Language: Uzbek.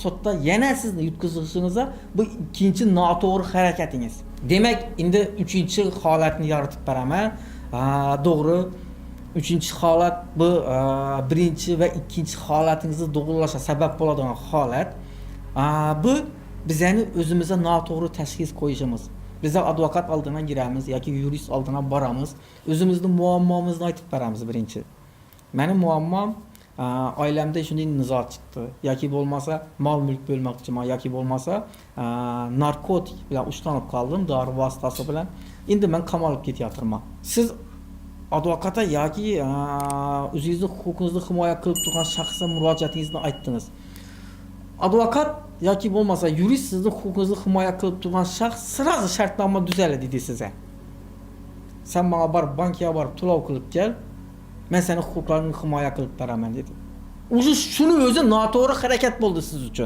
sotda yana sizni yutqizishingizga bu ikkinchi noto'g'ri harakatingiz. Demak, endi 3-holatni yaratib beraman. To'g'ri. 3-holat bu birinchi va ikkinchi holatingizni to'g'rilashga sabab bo'ladigan holat. Bu bizani o'zimizga noto'g'ri tashxis qo'yishimiz. Biz advokat oldina giramiz yoki yurist oldina boramiz. O'zimizning muammomizni aytib beramiz birinchi. Mening muammom oilamda shunday nizo chiqdi. Yoki bo'lmasa mol-mulk bo'lmoqchiman, yoki bo'lmasa narkotik bilan ushlanib qoldim, dori vositasi bilan. Endi men qamalib ketyapman. Siz advokata yoki o'zingizning huquqingizni himoya qilib turgan shaxsga murojaatingizni aytdingiz. Advokat yoki bo'lmasa yurist sizning huquqingizni himoya qilib turgan shaxs sirasi shartnoma tuzadi dedi sizga. Sen bana borib bankga borib to'lov qilib kel, men seni huquqlaringni himoya qilib beraman dedi. O'zi shuni o'zi noto'g'ri harakat bo'ldi siz uchun.